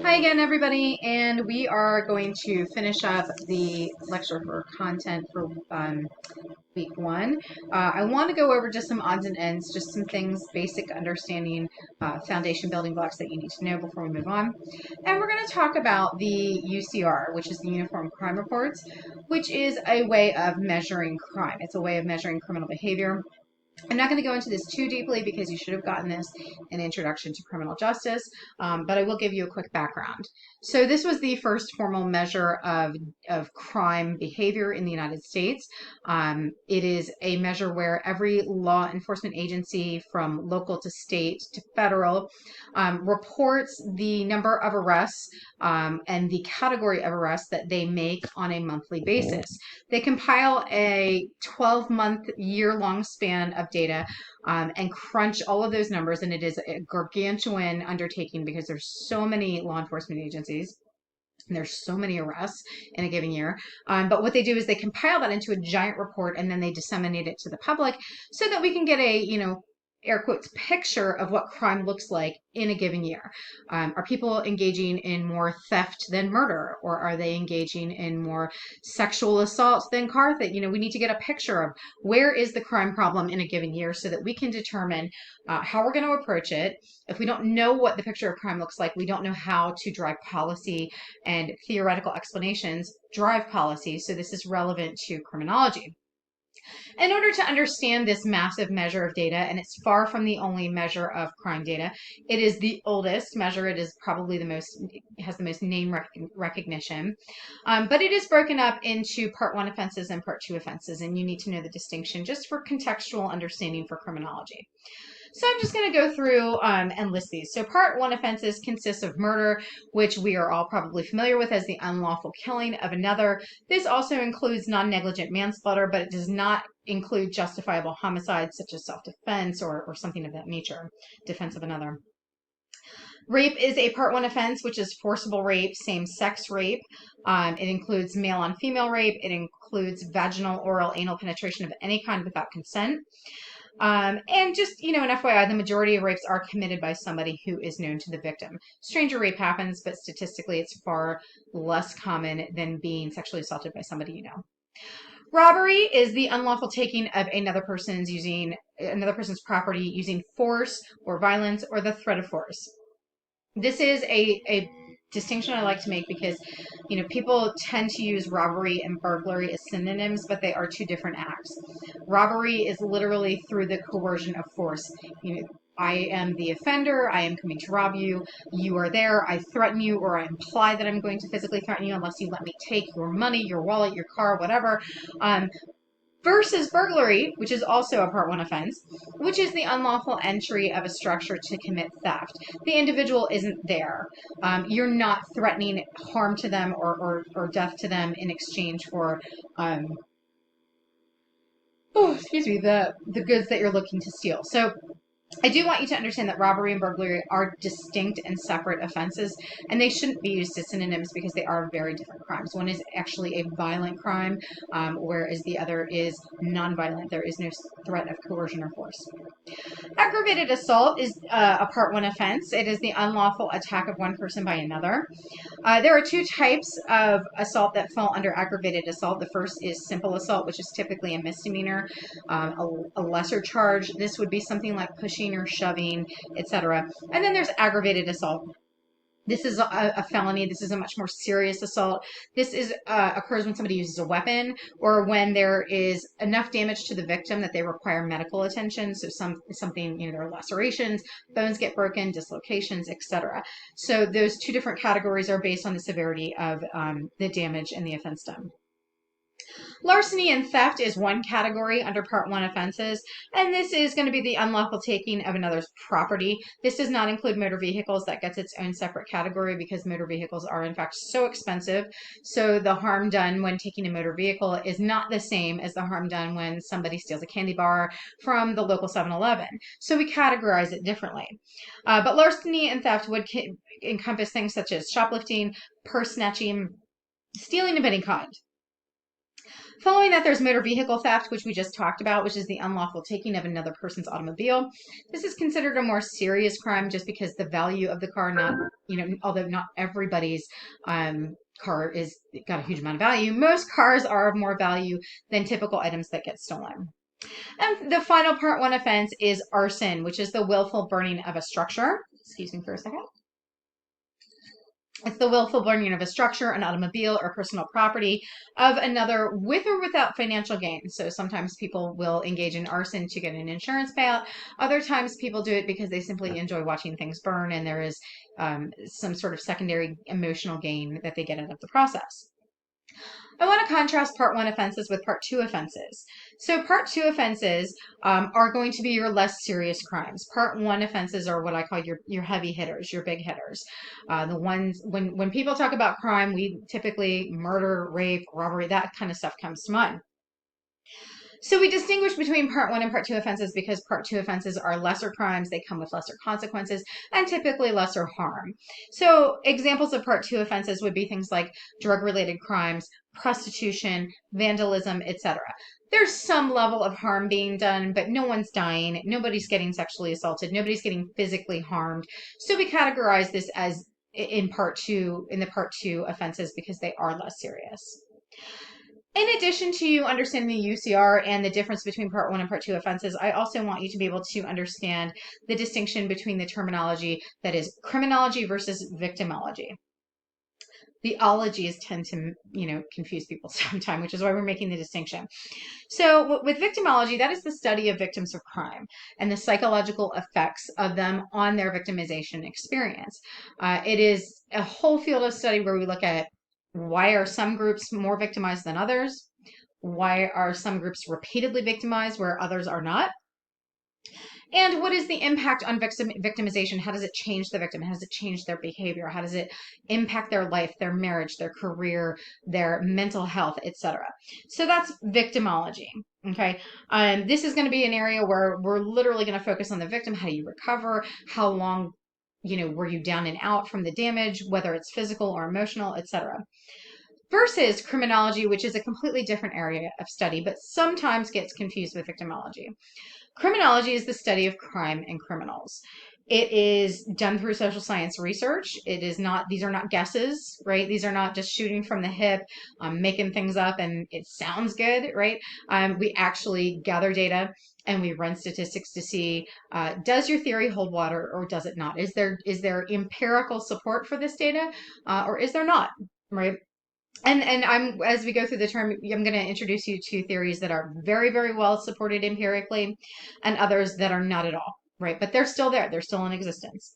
Hi again, everybody, and we are going to finish up the lecture for content for week one. I want to go over just some odds and ends, just some things, basic understanding, foundation building blocks that you need to know before we move on. And we're going to talk about the UCR, which is the Uniform Crime Reports, which is a way of measuring crime. It's a way of measuring criminal behavior. I'm not going to go into this too deeply because you should have gotten this in Introduction to Criminal Justice, but I will give you a quick background. So this was the first formal measure of crime behavior in the United States. It is a measure where every law enforcement agency from local to state to federal reports the number of arrests and the category of arrests that they make on a monthly basis. They compile a 12-month, year-long span of data and crunch all of those numbers, and it is a gargantuan undertaking because there's so many law enforcement agencies. And there's so many arrests in a given year. But what they do is they compile that into a giant report and then they disseminate it to the public so that we can get a, air quotes, picture of what crime looks like in a given year. Are people engaging in more theft than murder? Or are they engaging in more sexual assault than car theft? We need to get a picture of where is the crime problem in a given year so that we can determine how we're going to approach it. If we don't know what the picture of crime looks like, we don't know how to drive policy, and theoretical explanations drive policy. So this is relevant to criminology. In order to understand this massive measure of data, and it's far from the only measure of crime data, it is the oldest measure. It is probably has the most name recognition. But it is broken up into Part 1 offenses and Part 2 offenses, and you need to know the distinction just for contextual understanding for criminology. So I'm just going to go through and list these. So Part 1 offenses consist of murder, which we are all probably familiar with as the unlawful killing of another. This also includes non-negligent manslaughter, but it does not include justifiable homicides such as self-defense or something of that nature, defense of another. Rape is a Part 1 offense, which is forcible rape, same-sex rape. It includes male-on-female rape. It includes vaginal, oral, anal penetration of any kind without consent. And just, an FYI, the majority of rapes are committed by somebody who is known to the victim. Stranger rape happens, but statistically it's far less common than being sexually assaulted by somebody you know. Robbery is the unlawful taking of another person's property using force or violence or the threat of force. This is a distinction I like to make because, people tend to use robbery and burglary as synonyms, but they are two different acts. Robbery is literally through the coercion of force. I am the offender. I am coming to rob you. You are there. I threaten you, or I imply that I'm going to physically threaten you unless you let me take your money, your wallet, your car, whatever. Versus burglary, which is also a Part 1 offense, which is the unlawful entry of a structure to commit theft. The individual isn't there. You're not threatening harm to them or death to them in exchange for, the goods that you're looking to steal. So I do want you to understand that robbery and burglary are distinct and separate offenses, and they shouldn't be used as synonyms because they are very different crimes. One is actually a violent crime, whereas the other is nonviolent. There is no threat of coercion or force. Aggravated assault is a Part 1 offense. It is the unlawful attack of one person by another. There are two types of assault that fall under aggravated assault. The first is simple assault, which is typically a misdemeanor, a lesser charge. This would be something like pushing or shoving, etc. And then there's aggravated assault. This is a felony. This is a much more serious assault. This occurs when somebody uses a weapon or when there is enough damage to the victim that they require medical attention. So something, there are lacerations, bones get broken, dislocations, etc. So those two different categories are based on the severity of the damage and the offense done. Larceny and theft is one category under Part 1 offenses, and this is going to be the unlawful taking of another's property. This does not include motor vehicles. That gets its own separate category because motor vehicles are in fact so expensive. So the harm done when taking a motor vehicle is not the same as the harm done when somebody steals a candy bar from the local 7-Eleven. So we categorize it differently. But larceny and theft would encompass things such as shoplifting, purse snatching, stealing of any kind. Following that, there's motor vehicle theft, which we just talked about, which is the unlawful taking of another person's automobile. This is considered a more serious crime just because the value of the car, not, although not everybody's car is got a huge amount of value, most cars are of more value than typical items that get stolen. And the final part one offense is arson, which is the willful burning of a structure. Excuse me for a second. It's the willful burning of a structure, an automobile, or personal property of another with or without financial gain. So sometimes people will engage in arson to get an insurance payout. Other times people do it because they simply enjoy watching things burn and there is some sort of secondary emotional gain that they get out of the process. I want to contrast part one offenses with part two offenses. So part two offenses are going to be your less serious crimes. Part one offenses are what I call your heavy hitters, your big hitters. The ones when people talk about crime, we typically murder, rape, robbery, that kind of stuff comes to mind. So we distinguish between part one and part two offenses because part two offenses are lesser crimes, they come with lesser consequences, and typically lesser harm. So examples of part two offenses would be things like drug-related crimes, prostitution, vandalism, etc. There's some level of harm being done, but no one's dying, nobody's getting sexually assaulted, nobody's getting physically harmed. So we categorize this as in the part two offenses because they are less serious. In addition to you understanding the UCR and the difference between part one and part two offenses, I also want you to be able to understand the distinction between the terminology that is criminology versus victimology. The ologies tend to, confuse people sometimes, which is why we're making the distinction. So with victimology, that is the study of victims of crime and the psychological effects of them on their victimization experience. It is a whole field of study where we look at why are some groups more victimized than others? Why are some groups repeatedly victimized where others are not? And what is the impact on victimization? How does it change the victim? How does it change their behavior? How does it impact their life, their marriage, their career, their mental health, etc.? So that's victimology. Okay. This is going to be an area where we're literally going to focus on the victim. How do you recover? How long, were you down and out from the damage, whether it's physical or emotional, etc. Versus criminology, which is a completely different area of study, but sometimes gets confused with victimology. Criminology is the study of crime and criminals. It is done through social science research. These are not guesses, right? These are not just shooting from the hip, making things up and it sounds good, right? We actually gather data and we run statistics to see, does your theory hold water or does it not? Is there empirical support for this data or is there not, right? And as we go through the term, I'm going to introduce you to theories that are very, very well supported empirically and others that are not at all, right? But they're still there. They're still in existence.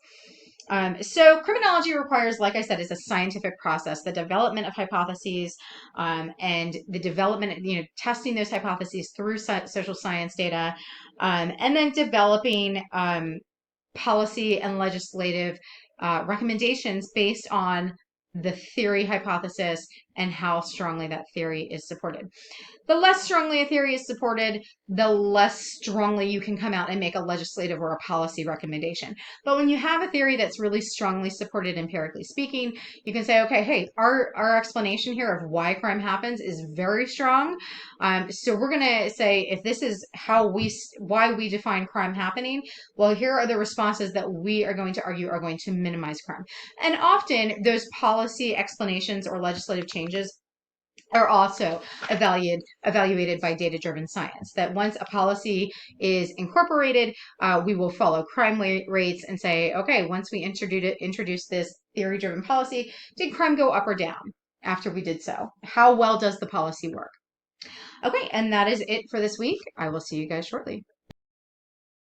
So criminology requires, like I said, is a scientific process, the development of hypotheses and the development, testing those hypotheses through social science data, and then developing policy and legislative recommendations based on the theory hypothesis and how strongly that theory is supported. The less strongly a theory is supported, the less strongly you can come out and make a legislative or a policy recommendation. But when you have a theory that's really strongly supported empirically speaking, you can say, okay, hey, our explanation here of why crime happens is very strong. So we're going to say if this is why we define crime happening, well, here are the responses that we are going to argue are going to minimize crime. And often those policy explanations or legislative changes are also evaluated by data-driven science. That once a policy is incorporated, we will follow crime rates and say, okay, once we introduce this theory-driven policy, did crime go up or down after we did so? How well does the policy work? Okay, and that is it for this week. I will see you guys shortly.